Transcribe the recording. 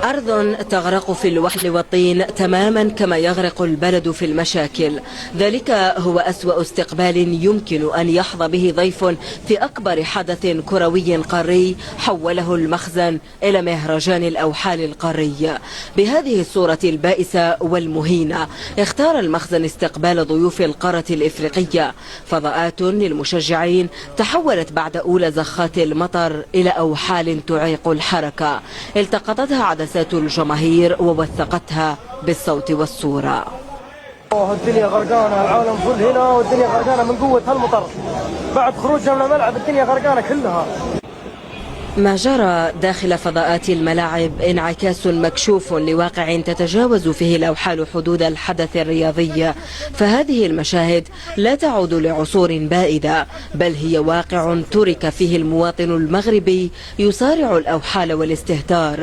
أرض تغرق في الوحل والطين تماما كما يغرق البلد في المشاكل. ذلك هو أسوأ استقبال يمكن أن يحظى به ضيف في أكبر حدث كروي قاري حوله المخزن إلى مهرجان الأوحال القاري. بهذه الصورة البائسة والمهينة اختار المخزن استقبال ضيوف القارة الإفريقية. فضاءات للمشجعين تحولت بعد أولى زخات المطر إلى أوحال تعيق الحركة، التقطتها عدسات الجماهير ووثقتها بالصوت والصورة. الدنيا غرقانة، العالم كل هنا والدنيا غرقانة من قوة هالمطر. بعد خروجنا من الملعب الدنيا غرقانة كلها. ما جرى داخل فضاءات الملاعب انعكاس مكشوف لواقع تتجاوز فيه الأوحال حدود الحدث الرياضي. فهذه المشاهد لا تعود لعصور بائدة، بل هي واقع ترك فيه المواطن المغربي يصارع الأوحال والاستهتار.